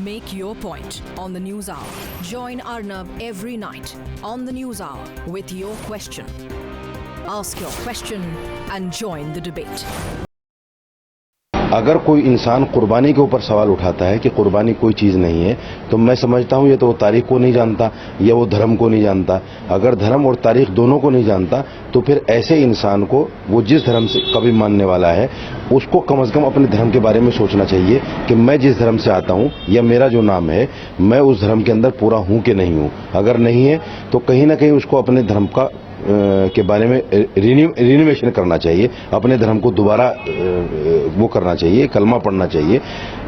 Make your point on the News Hour. Join Arnab every night on the News Hour with your question. Ask your question and join the debate. अगर कोई इंसान कुर्बानी के ऊपर सवाल उठाता है कि कुर्बानी कोई चीज़ नहीं है, तो मैं समझता हूं ये तो वो तारीख को नहीं जानता या वो धर्म को नहीं जानता। अगर धर्म और तारीख दोनों को नहीं जानता तो फिर ऐसे इंसान को, वो जिस धर्म से कभी मानने वाला है, उसको कम से कम अपने धर्म के बारे में सोचना चाहिए कि मैं जिस धर्म से आता हूं या मेरा जो नाम है, मैं उस धर्म के अंदर पूरा हूं कि नहीं हूं। अगर नहीं है तो कहीं ना कहीं उसको अपने धर्म का के बारे में रिन्यूएशन करना चाहिए, अपने धर्म को दोबारा वो करना चाहिए, कलमा पढ़ना चाहिए।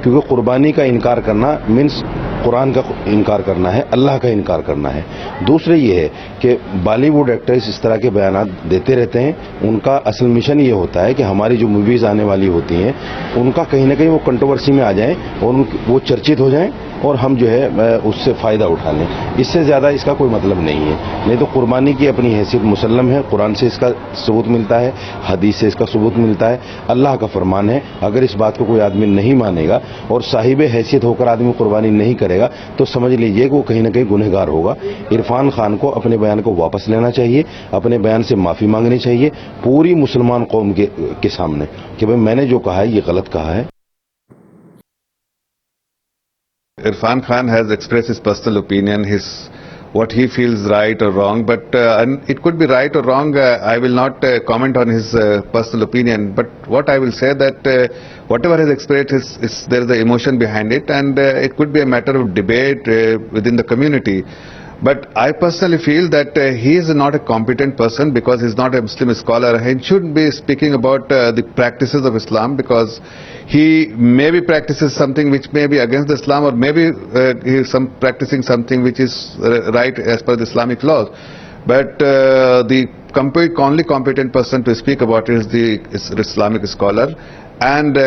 क्योंकि कुर्बानी का इनकार करना मीन्स कुरान का इनकार करना है, अल्लाह का इनकार करना है। दूसरे ये है कि बॉलीवुड एक्टर्स इस तरह के बयानात देते रहते हैं। उनका असल मिशन ये होता है कि हमारी जो मूवीज आने वाली होती हैं उनका कहीं ना कहीं वो कंट्रोवर्सी में आ जाएं और वो चर्चित हो जाएं और हम जो है उससे फ़ायदा उठा लें। इससे ज़्यादा इसका कोई मतलब नहीं है। नहीं तो कुर्बानी की अपनी हैसियत मुसल्लम है, कुरान से इसका सबूत मिलता है, हदीस से इसका सबूत मिलता है, अल्लाह का फरमान है। अगर इस बात को कोई आदमी नहीं मानेगा और साहिब हैसियत होकर आदमी कुर्बानी नहीं करेगा तो समझ लीजिए कि वो कहीं ना कहीं गुनहगार होगा। इरफान खान को अपने बयान को वापस लेना चाहिए, अपने बयान से माफ़ी मांगनी चाहिए पूरी मुसलमान कौम के सामने कि भाई मैंने जो कहा है ये गलत कहा है। Irrfan Khan has expressed his personal opinion, what he feels right or wrong, but and it could be right or wrong. I will not comment on his personal opinion, but what I will say that whatever he has expressed, there is an emotion behind it, and it could be a matter of debate within the community. But I personally feel that he is not a competent person because he is not a Muslim scholar. He shouldn't be speaking about the practices of Islam, because he maybe practices something which may be against Islam, or maybe he is practicing something which is right as per the Islamic laws. But the only competent person to speak about it is the Islamic scholar, and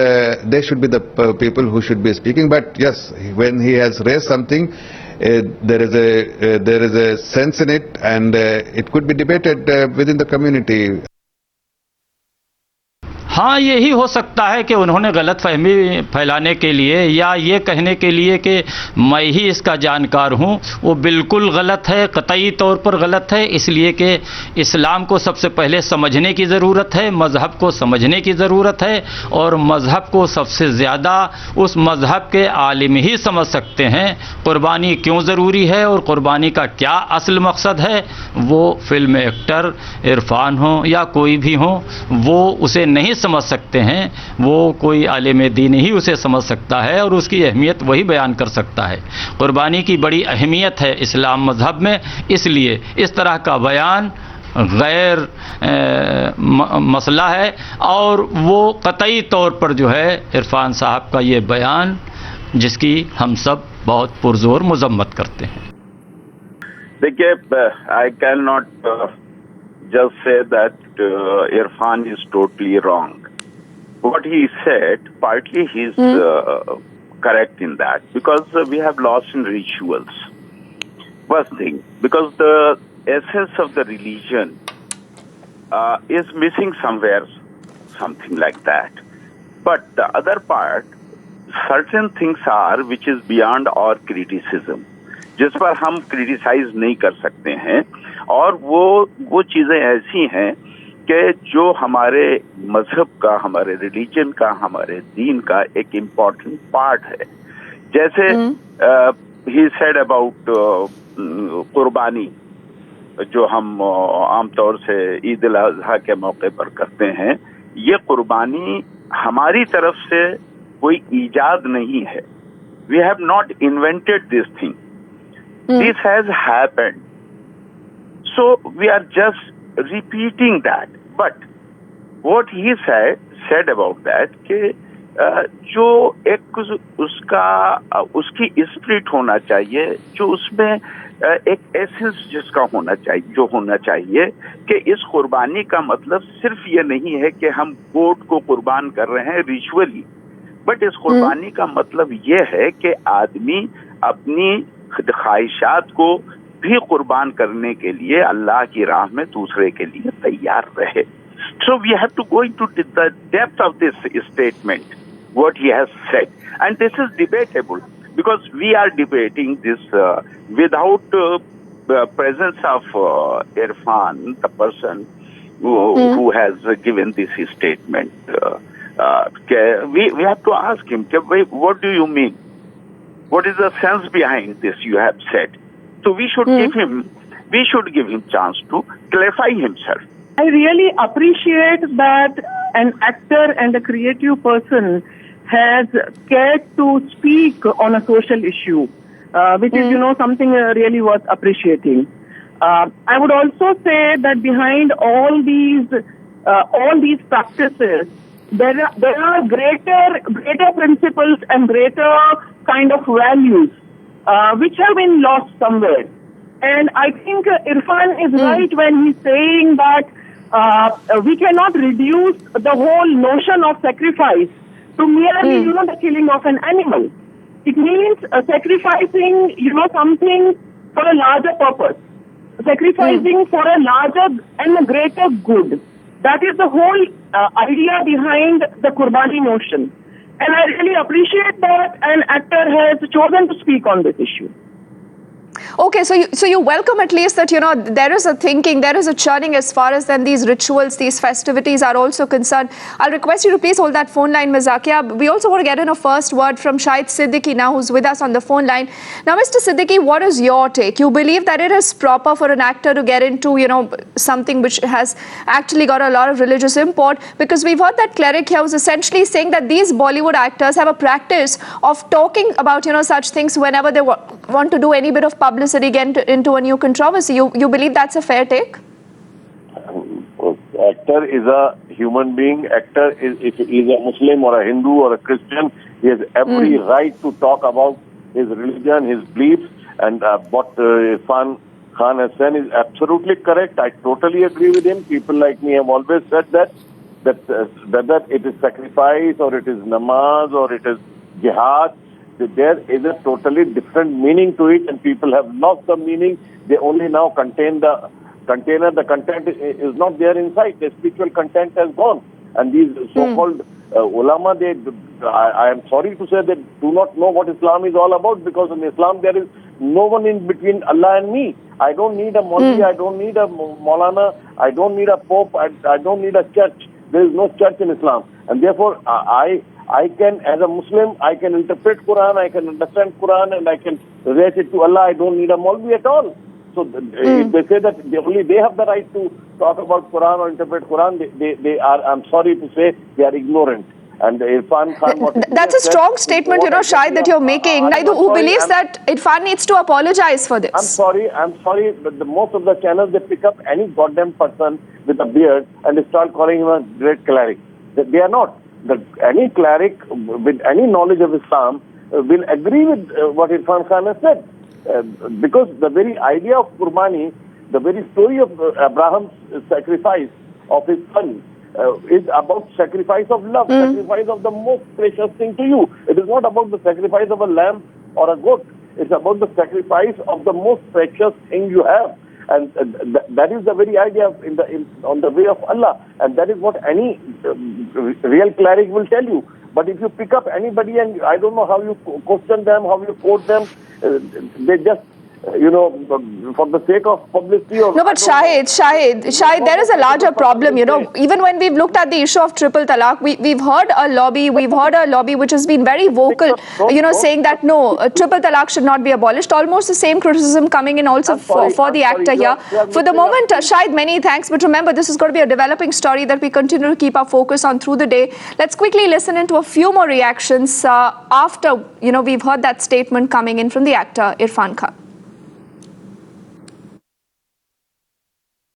they should be the people who should be speaking. But yes, when he has raised something, there is a sense in it, and it could be debated within the community. हाँ, यही हो सकता है कि उन्होंने गलत फहमी फैलाने के लिए या ये कहने के लिए कि मैं ही इसका जानकार हूँ, वो बिल्कुल गलत है, कतई तौर पर गलत है। इसलिए कि इस्लाम को सबसे पहले समझने की ज़रूरत है, मज़हब को समझने की ज़रूरत है, और मज़हब को सबसे ज़्यादा उस मज़हब के आलिम ही समझ सकते हैं। कुर्बानी क्यों ज़रूरी है और कुर्बानी का क्या असल मकसद है, वो फिल्म एक्टर इरफान हो या कोई भी हो, वो उसे नहीं समझ सकते हैं। वो कोई आलिम दीन ही उसे समझ सकता है और उसकी अहमियत वही बयान कर सकता है। कुर्बानी की बड़ी अहमियत है इस्लाम मज़हब में, इसलिए इस तरह का बयान गैर मसला है, और वो कतई तौर पर जो है इरफान साहब का ये बयान, जिसकी हम सब बहुत पुरजोर मजम्मत करते हैं। देखिए, I can not just say that Irfan is totally wrong. What he said, partly he's correct in that, because we have lost in rituals. First thing, because the essence of the religion is missing somewhere, something like that. But the other part, certain things are which is beyond our criticism, जिस पर हम criticise नहीं कर सकते हैं, और वो चीज़ें ऐसी हैं कि जो हमारे मजहब का, हमारे रिलीजन का, हमारे दीन का एक इम्पॉर्टेंट पार्ट है। जैसे ही सेड अबाउट कुर्बानी, जो हम आमतौर से ईद उल अज़हा के मौके पर करते हैं, ये कुर्बानी हमारी तरफ से कोई ईजाद नहीं है। We have not invented this thing, this has happened, so we are just repeating that. But what he said about that कि जो एक उसकी स्पिरिट होना चाहिए, जो उसमें एक एसेंस जिसका होना चाहिए, जो होना चाहिए कि इस कुर्बानी का मतलब सिर्फ ये नहीं है कि हम गोट को कुर्बान कर रहे हैं रिचुअली, बट इस कुर्बानी का मतलब ये है कि आदमी अपनी ख्वाहिशात को भी कुर्बान करने के लिए अल्लाह की राह में दूसरे के लिए तैयार रहे। So we have to go into the depth of this statement, what he has said, and this is debatable, because we are debating this without the presence of Irrfan, the person who has given this statement. We have to ask him, what do you mean? What is the sense behind this you have said? So we should give him chance to clarify himself. I really appreciate that an actor and a creative person has cared to speak on a social issue, which is, something really worth appreciating. I would also say that behind all these practices, there are greater principles and greater kind of values which have been lost somewhere. And I think Irrfan is right when he's saying that we cannot reduce the whole notion of sacrifice to merely, the killing of an animal. It means sacrificing, something for a larger purpose, sacrificing for a larger and a greater good. That is the whole idea behind the Qurbani notion. And I really appreciate that an actor has chosen to speak on this issue. Okay, so you welcome at least that, there is a thinking, there is a churning as far as then these rituals, these festivities are also concerned. I'll request you to please hold that phone line, Ms. Zakia. We also want to get in a first word from Shahid Siddiqui now, who's with us on the phone line. Now, Mr. Siddiqui, what is your take? You believe that it is proper for an actor to get into, something which has actually got a lot of religious import? Because we've heard that Cleric here was essentially saying that these Bollywood actors have a practice of talking about, such things whenever they want to do any bit of publicity, get into a new controversy. You believe that's a fair take? Actor is a human being. Actor if he is a Muslim or a Hindu or a Christian, he has every right to talk about his religion, his beliefs, and what Irrfan Khan has said is absolutely correct. I totally agree with him. People like me have always said that it is sacrifice or it is namaz or it is jihad. There is a totally different meaning to it, and people have lost the meaning. They only now contain the container. The content is not there inside. The spiritual content has gone. And these so-called ulama, I am sorry to say, they do not know what Islam is all about, because in Islam there is no one in between Allah and me. I don't need a Maulvi, I don't need a Maulana, I don't need a Pope, I don't need a church. There is no church in Islam. And therefore, I can, as a Muslim, I can interpret Quran, I can understand Quran, and I can relate it to Allah. I don't need a Maulvi at all. So if they say that only they have the right to talk about Quran or interpret Quran, they are, I'm sorry to say, they are ignorant. And Irrfan Khan... That's a strong statement, Shahid, that you're making. Who believes that Irrfan needs to apologize for this? I'm sorry, but most of the channels, they pick up any goddamn person with a beard and they start calling him a great cleric. They are not. Any cleric with any knowledge of Islam will agree with what Irrfan Khan has said. Because the very idea of Qurbani, the very story of Abraham's sacrifice of his son, is about sacrifice of love, sacrifice of the most precious thing to you. It is not about the sacrifice of a lamb or a goat. It's about the sacrifice of the most precious thing you have. And that is the very idea on the way of Allah. And that is what any real cleric will tell you. But if you pick up anybody and I don't know how you question them, how you quote them, they just, for the sake of publicity. Or no, but Shahid, there is a larger problem, Even when we've looked at the issue of triple talaq, we've heard a lobby which has been very vocal, saying that no, triple talaq should not be abolished. Almost the same criticism coming in also for the actor here. For the moment, Shahid, many thanks. But remember, this is going to be a developing story that we continue to keep our focus on through the day. Let's quickly listen into a few more reactions after, we've heard that statement coming in from the actor Irrfan Khan.